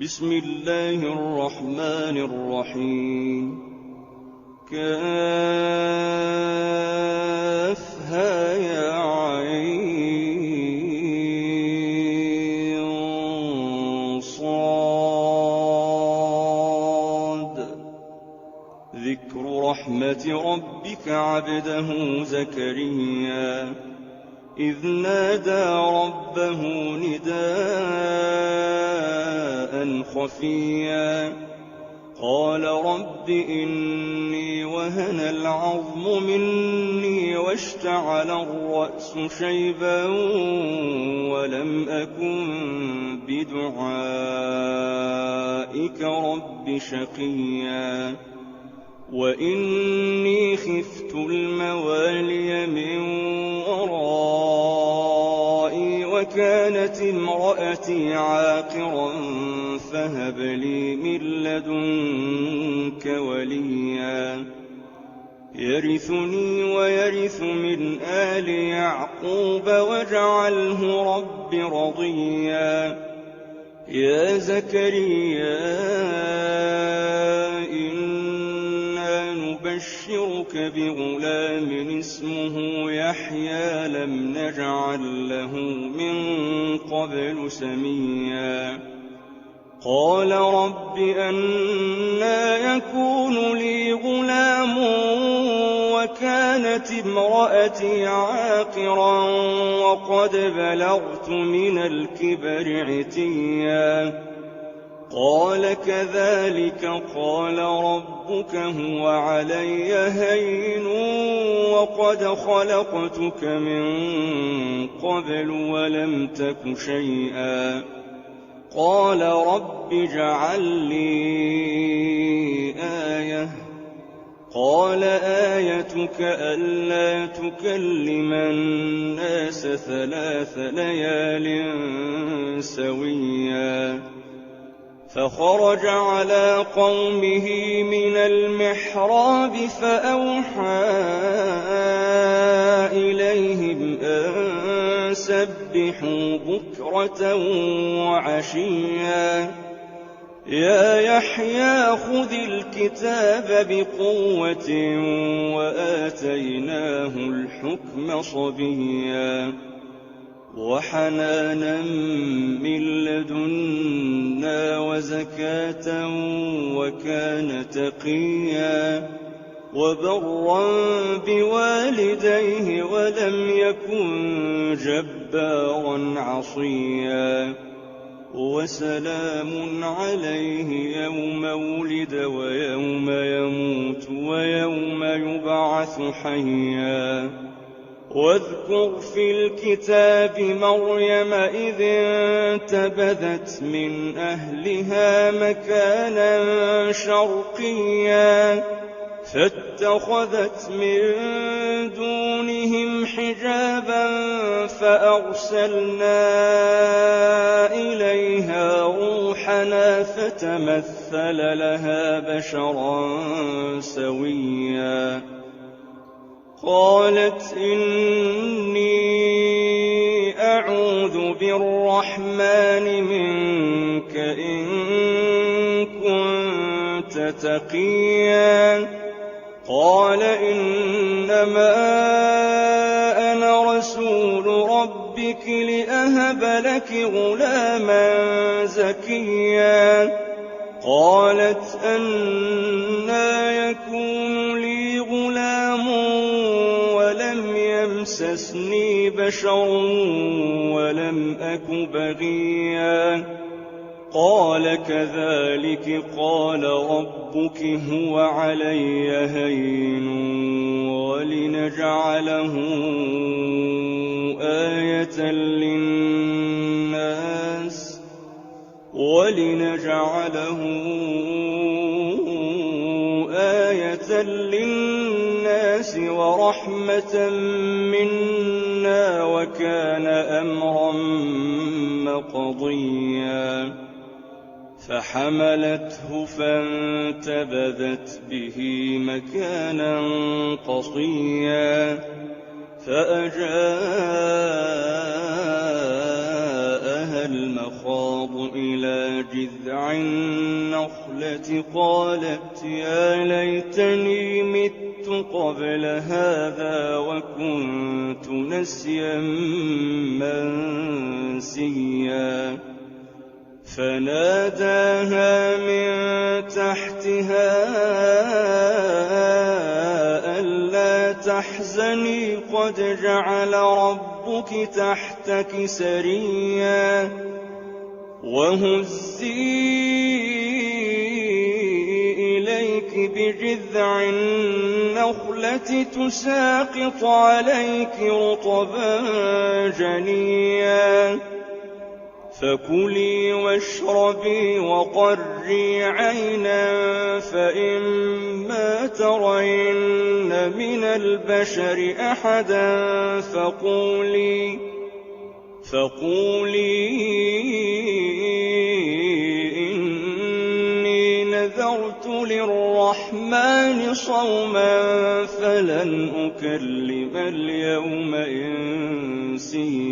بسم الله الرحمن الرحيم. كافها يا عين صاد. ذكر رحمة ربك عبده زكريا إذ نادى ربه نداء خفيا قال رب إني وهن العظم مني واشتعل الرأس شيبا ولم أكن بدعائك رب شقيا وإني خفت الموالي من ورائي وكانت امرأتي عاقرا فهب لي من لدنك وليا يرثني ويرث من آل يعقوب واجعله رب رضيا. يا زكريا إنا نبشرك بغلام اسمه يحيى لم نجعل له من قبل سميا قال رب أنى يكون لي غلام وكانت امرأتي عاقرا وقد بلغت من الكبر عتيا قال كذلك قال ربك هو علي هين وقد خلقتك من قبل ولم تك شيئا قال رب اجعل لي آية قال آيتك ألا تكلم الناس 3 ليال سويا فخرج على قومه من المحراب فأوحى إليهم أن سبحوا بكرة وعشيا يا يحيى خذ الكتاب بقوة وآتيناه الحكم صبيا وحنانا من لدنا وزكاة وكان تقيا وبرا بوالديه ولم يكن جبارا عصيا وسلام عليه يوم ولد ويوم يموت ويوم يبعث حيا واذكر في الكتاب مريم إذ انتبذت من أهلها مكانا شرقيا فاتخذت من دونهم حجابا فأرسلنا إليها روحنا فتمثل لها بشرا سويا قالت إني أعوذ بالرحمن منك إن كنت تقيا قال إنما أنا رسول ربك لأهب لك غلاما زكيا قالت أنى يكون لي غلام ولم يمسسني بشر ولم أك بغيا قال كذلك قال ربك هو علي هين ولنجعله آية للناس ورحمة منا وكان أمرا مقضيا فحملته فانتبذت به مكانا قصيا فأجاءها المخاض إلى جذع النخلة قالت يا ليتني مت قبل هذا وكنت نسيا منسيا فناداها من تحتها ألا تحزني قد جعل ربك تحتك سريا وهزي إليك بجذع النخلة تساقط عليك رطبا جنيا فكلي واشربي وقري عينا فإما ترين من البشر أحدا فقولي إني نذرت للرحمن صوما فلن أكلم اليوم إنسيا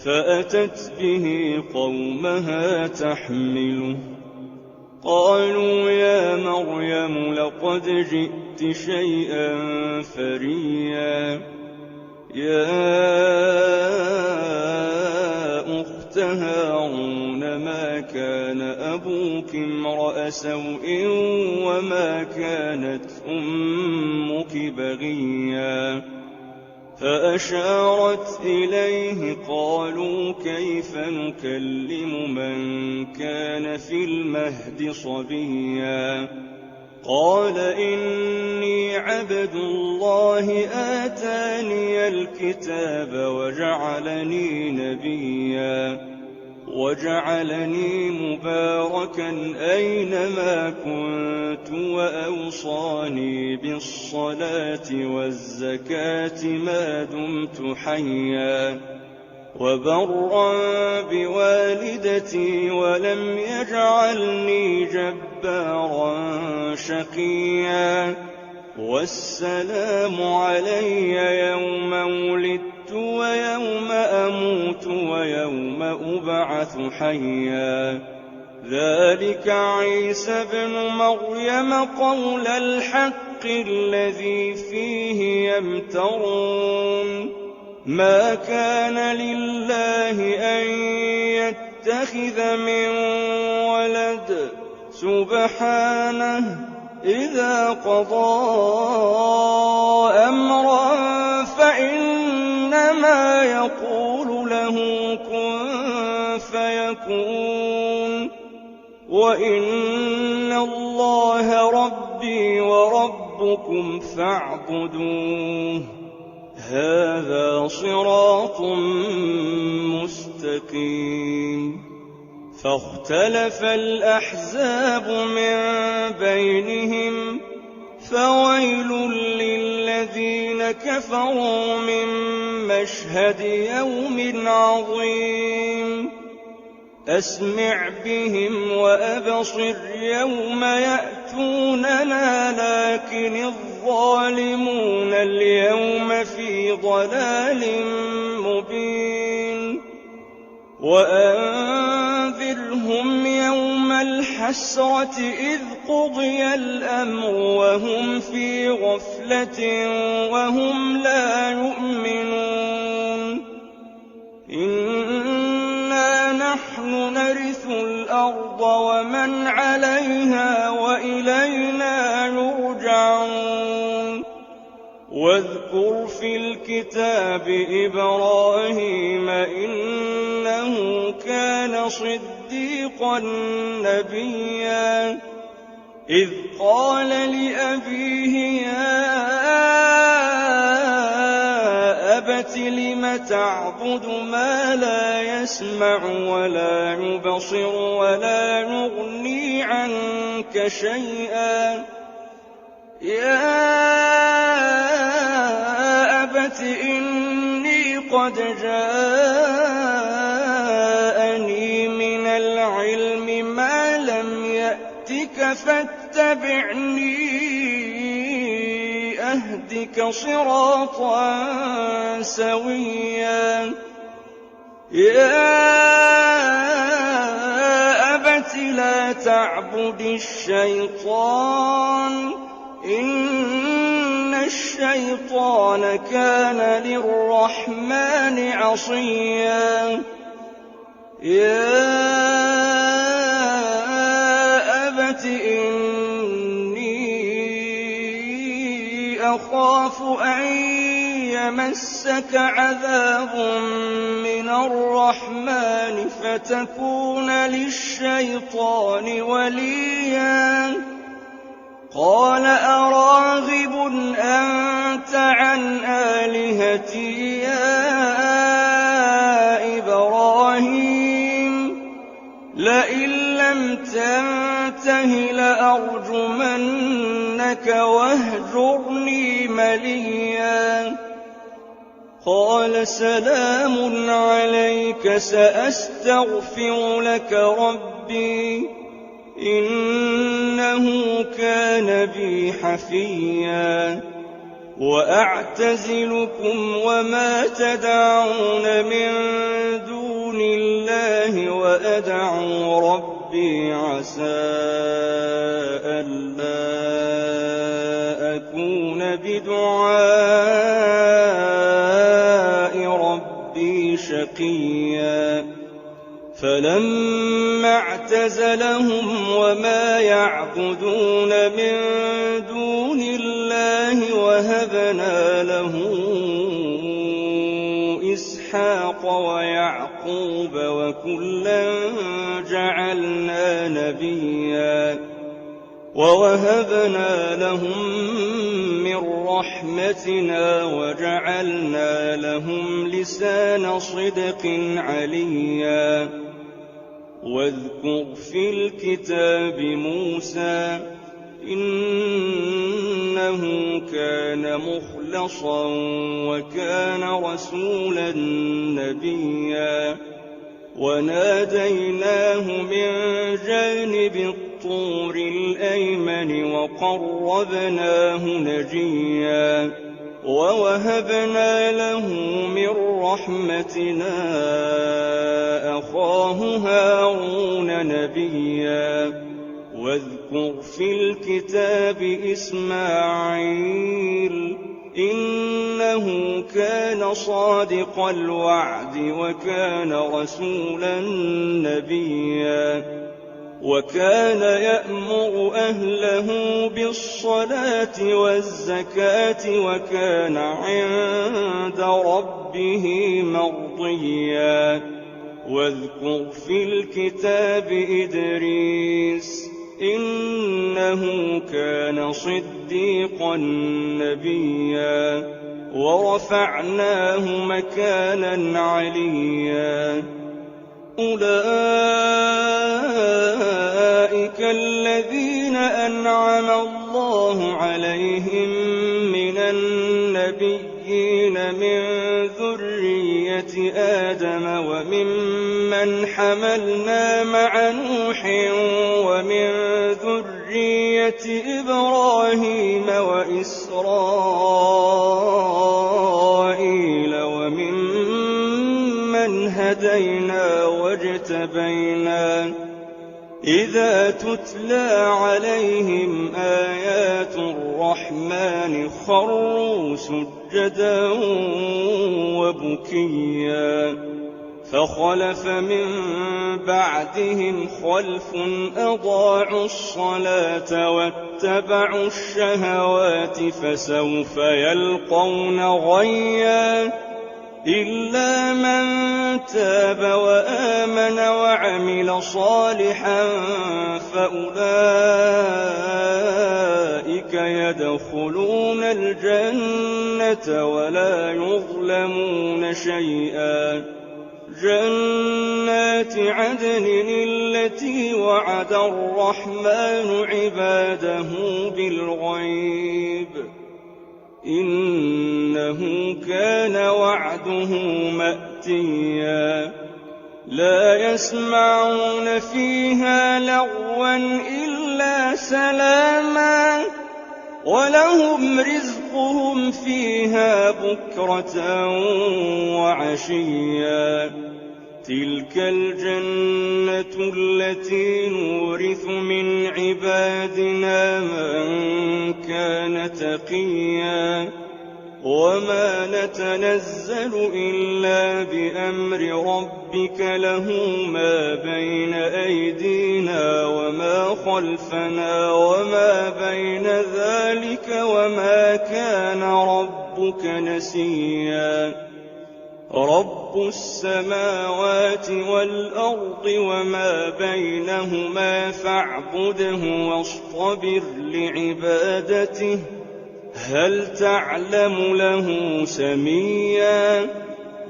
فأتت به قومها تحمله قالوا يا مريم لقد جئت شيئا فريا يا أخت هارون ما كان أبوك امرأ سوء وما كانت أمك بغيا فأشارت إليه قالوا كيف نكلم من كان في المهد صبيا قال إني عبد الله آتاني الكتاب وجعلني نبيا وجعلني مباركا أينما كنت وأوصاني بالصلاة والزكاة ما دمت حيا وبرا بوالدتي ولم يجعلني جبارا شقيا والسلام علي يوم ولدت ويوم أموت ويوم أبعث حيا ذلك عيسى بن مريم قول الحق الذي فيه يمترون ما كان لله أن يتخذ من ولد سبحانه إذا قضى أمرا فإنما يقول له كن فيكون وإن الله ربي وربكم فاعبدوه هذا صراط مستقيم فاختلف الأحزاب من بينهم فويل للذين كفروا من مشهد يوم عظيم أسمع بهم وأبصر يوم يأتوننا لكن الظالمون اليوم في ضلال مبين وأنذرهم يوم الحسرة إذ قضي الأمر وهم في غفلة وهم لا يؤمنون إنا نحن نرث الأرض ومن عليها وإلينا يرجعون واذكر في الكتاب إبراهيم إنه كان صديقا نبيا إذ قال لأبيه يا أبت لم تعبد ما لا يسمع ولا يبصر ولا يغني عنك شيئا يا أبت إني قد جاءني من العلم ما لم يأتك فاتبعني أهدك صراطا سويا يَا أَبَتِ لَا تَعْبُدِ الشَّيْطَانَ ۖ إِنَّ الشَّيْطَانَ كَانَ لِلرَّحْمَٰنِ عَصِيًّا يَا أَبَتِ إِنِّي أَخَافُ أَن يَمَسَّكَ عَذَابٌ مِّنَ الرَّحْمَٰنِ فَتَكُونَ لِلشَّيْطَانِ وَلِيًّا قَالَ أَرَاغِبٌ أَنتَ عَنْ آلِهَتِي يَا إِبْرَاهِيمُ لَئِن لَّمْ تَنتَهِ لَأَرْجُمَنَّكَ وَاهْجُرْنِي مَلِيًّا قَالَ سَلَامٌ عَلَيْكَ سَأَسْتَغْفِرُ لَكَ رَبِّي إِنَّهُ كَانَ بِي حَفِيًّا وَأَعْتَزِلُكُمْ وَمَا تَدْعُونَ مِن دُونِ اللَّهِ وَأَدْعُو رَبِّي عَسَىٰ أَلَّا أَكُونَ بِدُعَاءِ رَبِّي شَقِيًّا فَلَمَّا اعْتَزَلَهُمْ وَمَا يَعْبُدُونَ مِن دُونِ اللَّهِ وَهَبْنَا لَهُ إِسْحَاقَ وَيَعْقُوبَ وَكُلًّا جَعَلْنَا نَبِيًّا وَوَهَبْنَا لَهُم مِّن رَّحْمَتِنَا وَجَعَلْنَا لَهُمْ لِسَانَ صِدْقٍ عَلِيًّا وَاذْكُرْ فِي الْكِتَابِ مُوسَىٰ إِنَّهُ كَانَ مُخْلَصًا وَكَانَ رَسُولًا نَّبِيًّا وَنَادَيْنَاهُ مِن جَانِبِ الطُّورِ الْأَيْمَنِ وَقَرَّبْنَاهُ نَجِيًّا وَوَهَبْنَا لَهُ مِن رَّحْمَتِنَا أَخَاهُ هَارُونَ نَبِيًّا وَاذْكُرْ فِي الْكِتَابِ إِسْمَاعِيلَ إِنَّهُ كَانَ صَادِقَ الْوَعْدِ وَكَانَ رَسُولًا نَّبِيًّا وَكَانَ يَأْمُرُ أَهْلَهُ بِالصَّلَاةِ وَالزَّكَاةِ وَكَانَ عِندَ رَبِّهِ مَرْضِيًّا وَاذْكُرْ فِي الْكِتَابِ إِدْرِيسَ إِنَّهُ كَانَ صِدِّيقًا نَّبِيًّا وَرَفَعْنَاهُ مَكَانًا عَلِيًّا أُولَٰئِكَ الَّذِينَ أَنْعَمَ اللَّهُ عَلَيْهِم مِّنَ النَّبِيِّينَ مِن ذُرِّيَّةِ آدَمَ وَمِمَّنْ حَمَلْنَا مَعَ نُوحٍ وَمِن ذُرِّيَّةِ إِبْرَاهِيمَ وَإِسْرَائِيلَ وَمِمَّنْ هَدَيْنَا وَاجْتَبَيْنَا إِذَا تُتْلَىٰ عَلَيْهِمْ آيَاتُ الرَّحْمَٰنِ خَرُّوا سُجَّدًا وَبُكِيًّا فَخَلَفَ مِن بَعْدِهِمْ خَلْفٌ أَضَاعُوا الصَّلَاةَ وَاتَّبَعُوا الشَّهَوَاتِ فَسَوْفَ يَلْقَوْنَ غَيًّا إِلَّا مَن تَابَ وَآمَنَ وَعَمِلَ صَالِحًا فَأُولَٰئِكَ يَدْخُلُونَ الْجَنَّةَ وَلَا يُظْلَمُونَ شَيْئًا جَنَّاتِ عَدْنٍ الَّتِي وَعَدَ الرَّحْمَٰنُ عِبَادَهُ بِالْغَيْبِ إِنَّهُ كَانَ وَعْدُهُ مَأْتِيًّا لَا يَسْمَعُونَ فِيهَا لَغْوًا إِلَّا سَلَامًا وَلَهُمْ رِزْقُهُمْ فِيهَا بُكْرَةً وَعَشِيًّا تِلْكَ الْجَنَّةُ الَّتِي نُورِثُ مِنْ عِبَادِنَا مَن كَانَ تَقِيًّا وَمَا نَتَنَزَّلُ إِلَّا بِأَمْرِ رَبِّكَ لَهُ مَا بَيْنَ أَيْدِينَا وَمَا خَلْفَنَا وَمَا بَيْنَ ذَلِكَ وَمَا كَانَ رَبُّكَ نَسِيًّا رَبُّ السَّمَاوَاتِ وَالْأَرْضِ وَمَا بَيْنَهُمَا فَاعْبُدْهُ وَاصْطَبِرْ لِعِبَادَتِهِ هَلْ تَعْلَمُ لَهُ سَمِيًّا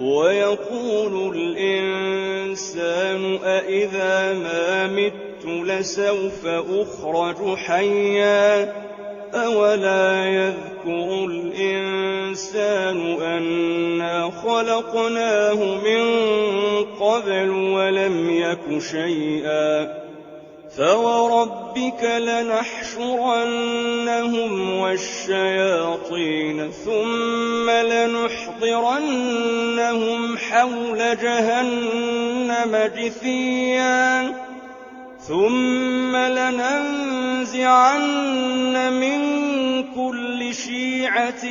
وَيَقُولُ الْإِنسَانُ أَإِذَا مَا مِتُّ لَسَوْفَ أُخْرَجُ حَيًّا أَوَلَا يَذْكُرُ الْإِنسَانُ أَنَّا خَلَقْنَاهُ مِن قَبْلُ وَلَمْ يَكُ شَيْئًا فَوَرَبِّكَ لَنَحْشُرَنَّهُمْ وَالشَّيَاطِينَ ثُمَّ لَنُحْضِرَنَّهُمْ حَوْلَ جَهَنَّمَ جِثِيًّا ثُمَّ لَنَنزِعَنَّ مِن كُلِّ شِيعَةٍ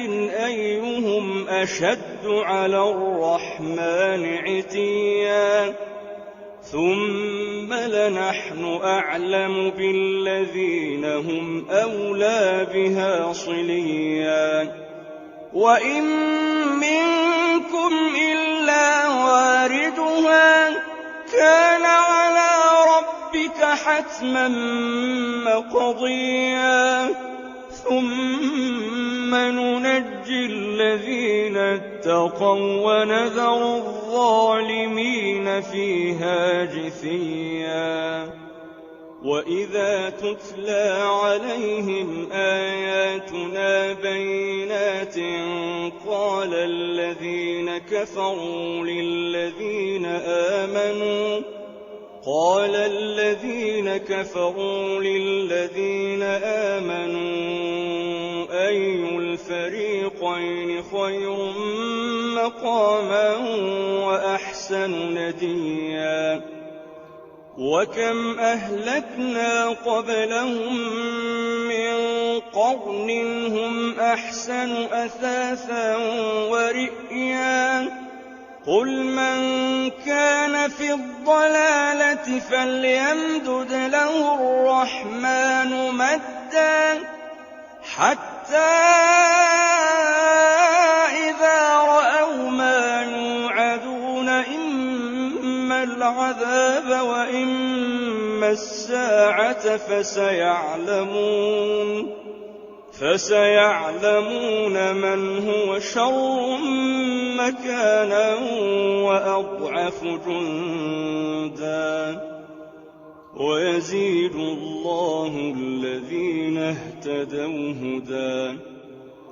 أَيُّهُمْ أَشَدُّ عَلَى الرَّحْمَٰنِ عِتِيًّا ثُمَّ لَنَحْنُ أَعْلَمُ بِالَّذِينَ هُمْ أَوْلَىٰ بِهَا صِلِيًّا وَإِن مِّنكُمْ إِلَّا وَارِدُهَا كَانَ عَلَىٰ رَبِّكَ حَتْمًا مَّقْضِيًّا ثُمَّ نُنَجِّي الَّذِينَ اتَّقَوا وَّنَذَرُ الظَّالِمِينَ فِيهَا جِثِيًّا وَإِذَا تُتْلَىٰ عَلَيْهِمْ آيَاتُنَا بَيِّنَاتٍ قَالَ الَّذِينَ كَفَرُوا لِلَّذِينَ آمَنُوا أَيُّ الْفَرِيقَيْنِ خَيْرٌ مَّقَامًا وَأَحْسَنُ نَدِيًّا وَكَمْ أَهْلَكْنَا قَبْلَهُم مِّن قَرْنٍ هُمْ أَحْسَنُ أَثَاثًا وَرِئْيًا قُلْ مَن كَانَ فِي الضَّلَالَةِ فَلْيَمْدُدْ لَهُ الرَّحْمَٰنُ مَدًّا حَتَّىٰ إِذَا رَأَوْا مَا يُوعَدُونَ إِمَّا الْعَذَابَ وَإِمَّا السَّاعَةَ فَسَيَعْلَمُونَ مَنْ هُوَ شَرٌّ مَّكَانًا وَأَضْعَفُ جُندًا وَيَزِيدُ اللَّهُ الَّذِينَ اهْتَدَوْا هُدًى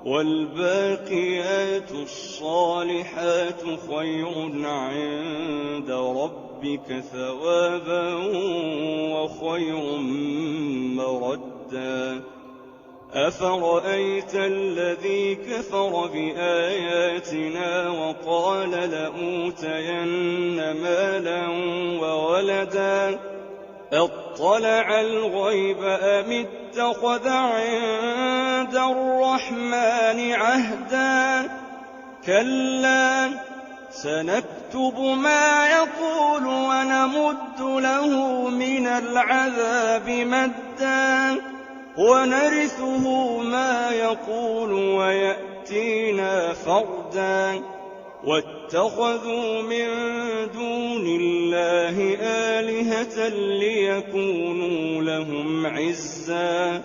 وَالْبَاقِيَاتُ الصَّالِحَاتُ خَيْرٌ عِندَ رَبِّكَ ثَوَابًا وَخَيْرٌ مَّرَدًّا أَفَرَأَيْتَ الَّذِي كَفَرَ بِآيَاتِنَا وَقَالَ لَأُوتَيَنَّ مَالًا وَوَلَدًا أَطَّلَعَ الْغَيْبَ أَمِ اتَّخَذَ عِندَ الرَّحْمَٰنِ عَهْدًا كَلَّا سَنَكْتُبُ مَا يَقُولُ وَنَمُدُّ لَهُ مِنَ الْعَذَابِ مَدًّا وَنَرِثُهُ مَا يَقُولُ وَيَأْتِينَا فَرْدًا وَاتَّخَذُوا مِن دُونِ اللَّهِ آلِهَةً لِّيَكُونُوا لَهُمْ عِزًّا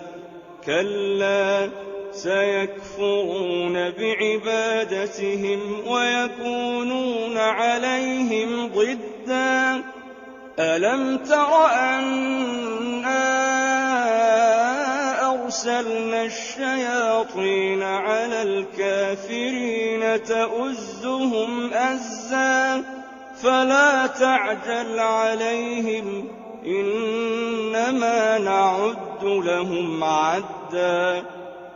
كَلَّا سَيَكْفُرُونَ بِعِبَادَتِهِمْ وَيَكُونُونَ عَلَيْهِمْ ضِدًّا أَلَمْ تَرَ أَنَّا أَرْسَلْنَا الشَّيَاطِينَ عَلَى الْكَافِرِينَ تَؤُزُّهُمْ أَزًّا فَلَا تَعْجَلْ عَلَيْهِمْ إِنَّمَا نَعُدُّ لَهُمْ عَدًّا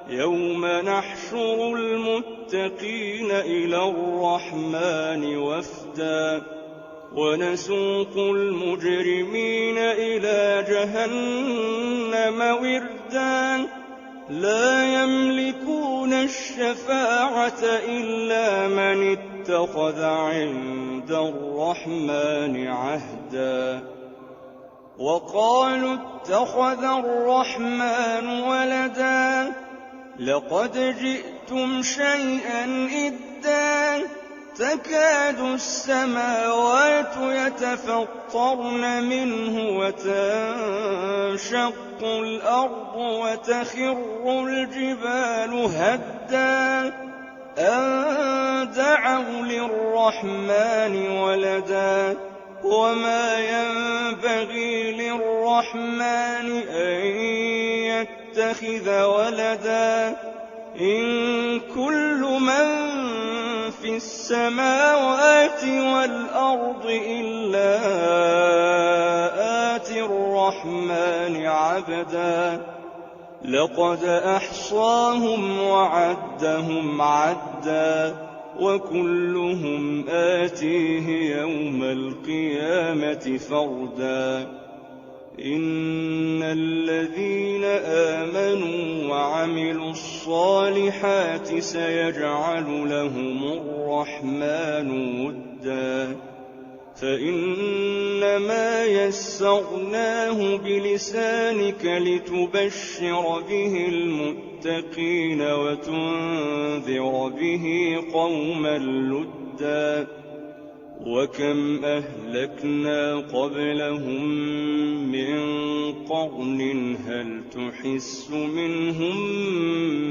يَوْمَ نَحْشُرُ الْمُتَّقِينَ إِلَى الرَّحْمَٰنِ وَفْدًا ونسوق المجرمين إلى جهنم وردا لا يملكون الشفاعة إلا من اتخذ عند الرحمن عهدا وقالوا اتخذ الرحمن ولدا لقد جئتم شيئا إدا تكاد السماوات يتفطرن منه وتنشق الأرض وتخر الجبال هدا أن دعوا للرحمن ولدا وما ينبغي للرحمن أن يتخذ ولدا إن كل من في السماوات والأرض إلا آتي الرحمن عبدا لقد أحصاهم وعدهم عدا وكلهم آتيه يوم القيامة فردا إن الذين آمنوا وعملوا الصالحات سيجعل لهم الرحمن ودا فإنما يسرناه بلسانك لتبشر به المتقين وتنذر به قوما لدا وكم أهلكنا قبلهم من قرن هل تحس منهم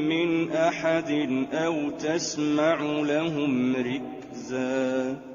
من أحد أو تسمع لهم ركزا